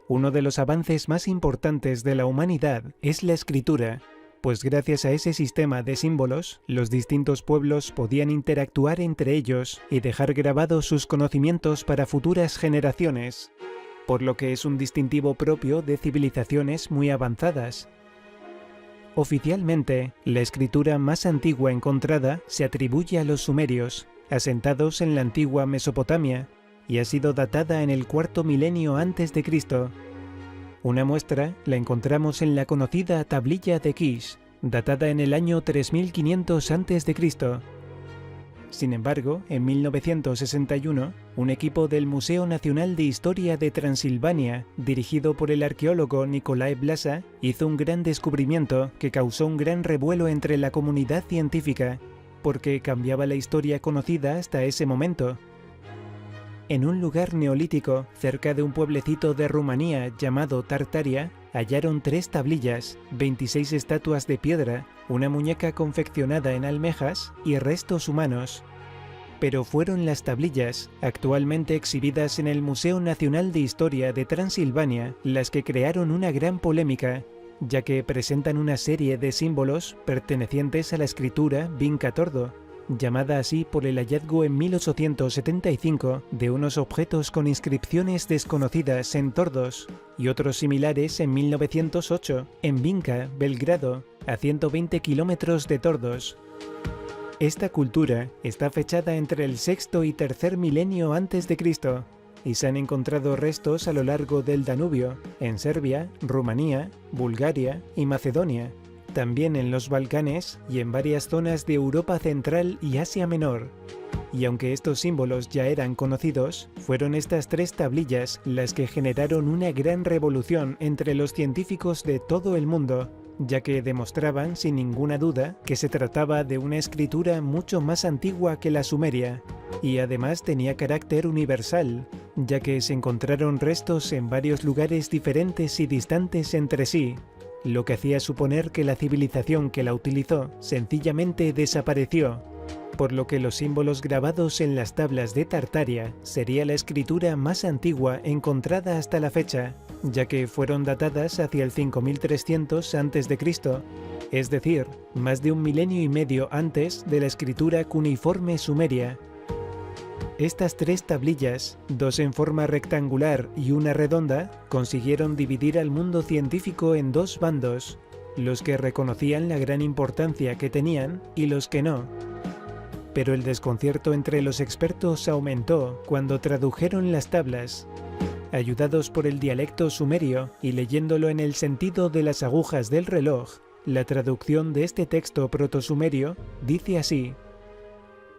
Uno de los avances más importantes de la humanidad es la escritura, pues gracias a ese sistema de símbolos, los distintos pueblos podían interactuar entre ellos y dejar grabados sus conocimientos para futuras generaciones, por lo que es un distintivo propio de civilizaciones muy avanzadas. Oficialmente, la escritura más antigua encontrada se atribuye a los sumerios, asentados en la antigua Mesopotamia, y ha sido datada en el cuarto milenio antes de Cristo. Una muestra la encontramos en la conocida tablilla de Kish, datada en el año 3500 a.C. Sin embargo, en 1961, un equipo del Museo Nacional de Historia de Transilvania, dirigido por el arqueólogo Nicolae Blasa, hizo un gran descubrimiento que causó un gran revuelo entre la comunidad científica, porque cambiaba la historia conocida hasta ese momento. En un lugar neolítico, cerca de un pueblecito de Rumanía llamado Tartaria, hallaron 3 tablillas, 26 estatuas de piedra, una muñeca confeccionada en almejas y restos humanos. Pero fueron las tablillas, actualmente exhibidas en el Museo Nacional de Historia de Transilvania, las que crearon una gran polémica, ya que presentan una serie de símbolos pertenecientes a la escritura Vinca-Tordo, llamada así por el hallazgo en 1875 de unos objetos con inscripciones desconocidas en tordos y otros similares en 1908 en Vinca, Belgrado, a 120 kilómetros de Tordos. Esta cultura está fechada entre el sexto y tercer milenio antes de Cristo y se han encontrado restos a lo largo del Danubio, en Serbia, Rumanía, Bulgaria y Macedonia. También en los Balcanes y en varias zonas de Europa Central y Asia Menor. Y aunque estos símbolos ya eran conocidos, fueron estas 3 tablillas las que generaron una gran revolución entre los científicos de todo el mundo, ya que demostraban sin ninguna duda que se trataba de una escritura mucho más antigua que la sumeria, y además tenía carácter universal, ya que se encontraron restos en varios lugares diferentes y distantes entre sí, lo que hacía suponer que la civilización que la utilizó sencillamente desapareció, por lo que los símbolos grabados en las tablas de Tartaria sería la escritura más antigua encontrada hasta la fecha, ya que fueron datadas hacia el 5300 a.C., es decir, más de 1 milenio y medio antes de la escritura cuneiforme sumeria. Estas 3 tablillas, 2 en forma rectangular y una redonda, consiguieron dividir al mundo científico en 2 bandos, los que reconocían la gran importancia que tenían y los que no. Pero el desconcierto entre los expertos aumentó cuando tradujeron las tablas. Ayudados por el dialecto sumerio y leyéndolo en el sentido de las agujas del reloj, la traducción de este texto protosumerio dice así: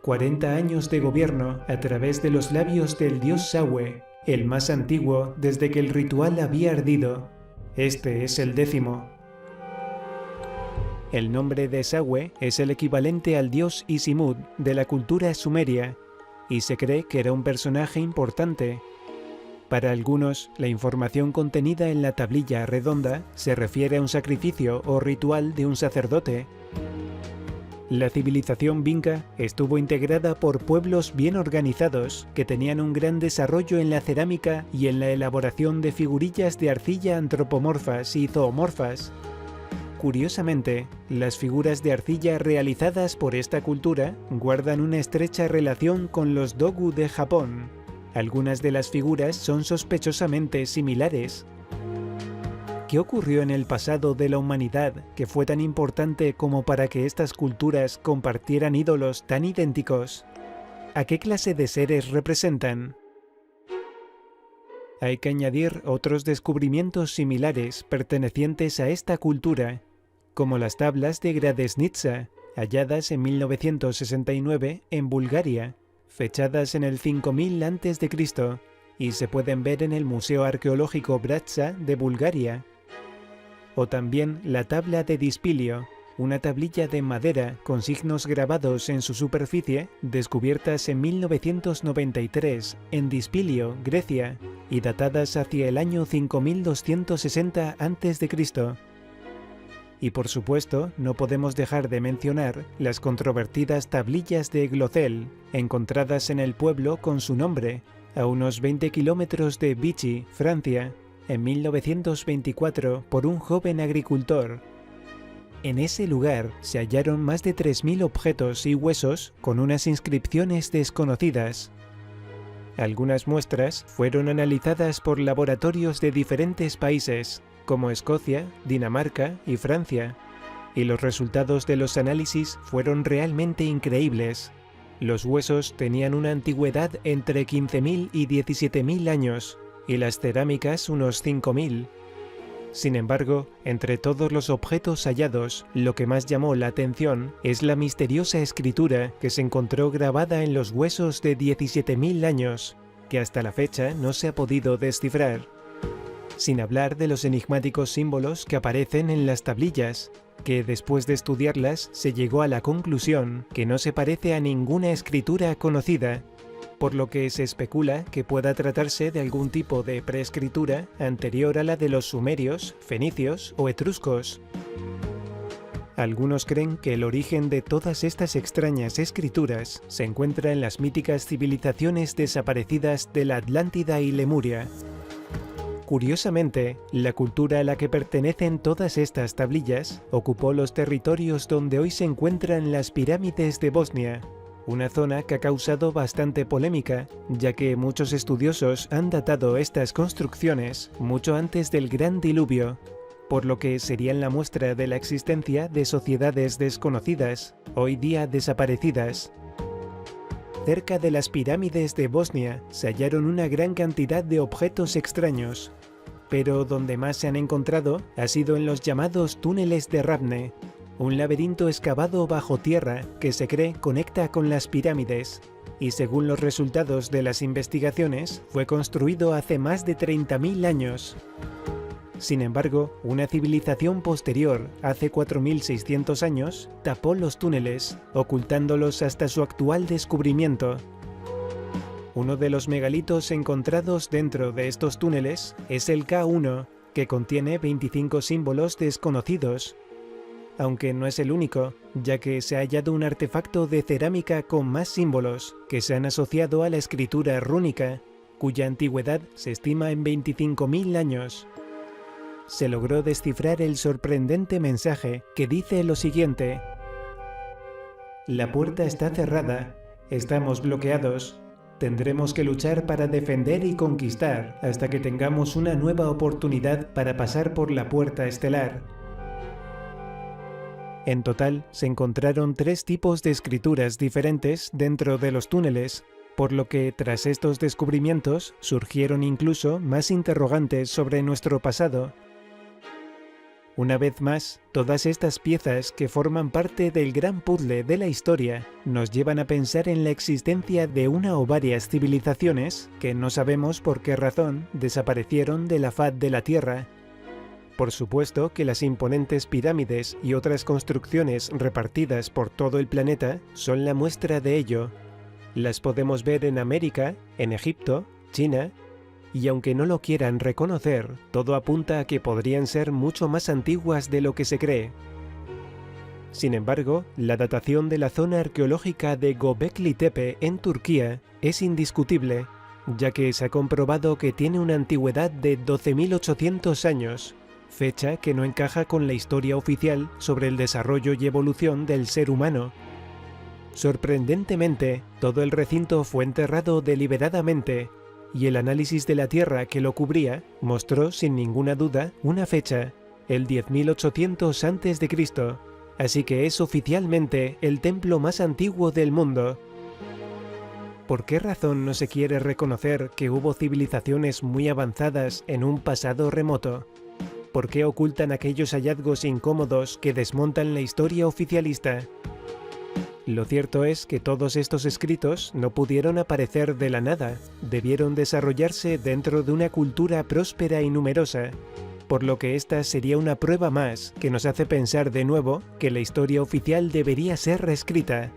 40 años de gobierno a través de los labios del dios Sawe, el más antiguo desde que el ritual había ardido. Este es el 10º. El nombre de Sawe es el equivalente al dios Isimud de la cultura sumeria, y se cree que era un personaje importante. Para algunos, la información contenida en la tablilla redonda se refiere a un sacrificio o ritual de un sacerdote. La civilización Vinca estuvo integrada por pueblos bien organizados que tenían un gran desarrollo en la cerámica y en la elaboración de figurillas de arcilla antropomorfas y zoomorfas. Curiosamente, las figuras de arcilla realizadas por esta cultura guardan una estrecha relación con los dogu de Japón. Algunas de las figuras son sospechosamente similares. ¿Qué ocurrió en el pasado de la humanidad que fue tan importante como para que estas culturas compartieran ídolos tan idénticos? ¿A qué clase de seres representan? Hay que añadir otros descubrimientos similares pertenecientes a esta cultura, como las tablas de Gradesnitsa, halladas en 1969 en Bulgaria, fechadas en el 5000 a.C., y se pueden ver en el Museo Arqueológico Bratsa de Bulgaria. O también la tabla de Dispilio, una tablilla de madera con signos grabados en su superficie, descubiertas en 1993 en Dispilio, Grecia, y datadas hacia el año 5260 a.C. Y por supuesto, no podemos dejar de mencionar las controvertidas tablillas de Eglocel, encontradas en el pueblo con su nombre, a unos 20 kilómetros de Vichy, Francia, en 1924 por un joven agricultor. En ese lugar se hallaron más de 3.000 objetos y huesos con unas inscripciones desconocidas. Algunas muestras fueron analizadas por laboratorios de diferentes países, como Escocia, Dinamarca y Francia, y los resultados de los análisis fueron realmente increíbles. Los huesos tenían una antigüedad entre 15.000 y 17.000 años, y las cerámicas unos 5.000. Sin embargo, entre todos los objetos hallados, lo que más llamó la atención es la misteriosa escritura que se encontró grabada en los huesos de 17.000 años, que hasta la fecha no se ha podido descifrar. Sin hablar de los enigmáticos símbolos que aparecen en las tablillas, que después de estudiarlas se llegó a la conclusión que no se parece a ninguna escritura conocida, por lo que se especula que pueda tratarse de algún tipo de preescritura anterior a la de los sumerios, fenicios o etruscos. Algunos creen que el origen de todas estas extrañas escrituras se encuentra en las míticas civilizaciones desaparecidas de la Atlántida y Lemuria. Curiosamente, la cultura a la que pertenecen todas estas tablillas ocupó los territorios donde hoy se encuentran las pirámides de Bosnia, una zona que ha causado bastante polémica, ya que muchos estudiosos han datado estas construcciones mucho antes del Gran Diluvio, por lo que serían la muestra de la existencia de sociedades desconocidas, hoy día desaparecidas. Cerca de las pirámides de Bosnia se hallaron una gran cantidad de objetos extraños, pero donde más se han encontrado ha sido en los llamados túneles de Ravne, un laberinto excavado bajo tierra que se cree conecta con las pirámides, y según los resultados de las investigaciones, fue construido hace más de 30.000 años. Sin embargo, una civilización posterior, hace 4.600 años, tapó los túneles, ocultándolos hasta su actual descubrimiento. Uno de los megalitos encontrados dentro de estos túneles es el K1, que contiene 25 símbolos desconocidos, aunque no es el único, ya que se ha hallado un artefacto de cerámica con más símbolos que se han asociado a la escritura rúnica, cuya antigüedad se estima en 25.000 años. Se logró descifrar el sorprendente mensaje que dice lo siguiente: «La puerta está cerrada, estamos bloqueados, tendremos que luchar para defender y conquistar hasta que tengamos una nueva oportunidad para pasar por la puerta estelar». En total, se encontraron 3 tipos de escrituras diferentes dentro de los túneles, por lo que tras estos descubrimientos surgieron incluso más interrogantes sobre nuestro pasado. Una vez más, todas estas piezas que forman parte del gran puzzle de la historia nos llevan a pensar en la existencia de una o varias civilizaciones que no sabemos por qué razón desaparecieron de la faz de la Tierra. Por supuesto que las imponentes pirámides y otras construcciones repartidas por todo el planeta son la muestra de ello. Las podemos ver en América, en Egipto, China, y aunque no lo quieran reconocer, todo apunta a que podrían ser mucho más antiguas de lo que se cree. Sin embargo, la datación de la zona arqueológica de Göbekli Tepe en Turquía es indiscutible, ya que se ha comprobado que tiene una antigüedad de 12.800 años, fecha que no encaja con la historia oficial sobre el desarrollo y evolución del ser humano. Sorprendentemente, todo el recinto fue enterrado deliberadamente, y el análisis de la tierra que lo cubría mostró sin ninguna duda una fecha, el 10.800 a.C., así que es oficialmente el templo más antiguo del mundo. ¿Por qué razón no se quiere reconocer que hubo civilizaciones muy avanzadas en un pasado remoto? ¿Por qué ocultan aquellos hallazgos incómodos que desmontan la historia oficialista? Lo cierto es que todos estos escritos no pudieron aparecer de la nada, debieron desarrollarse dentro de una cultura próspera y numerosa, por lo que esta sería una prueba más que nos hace pensar de nuevo que la historia oficial debería ser reescrita.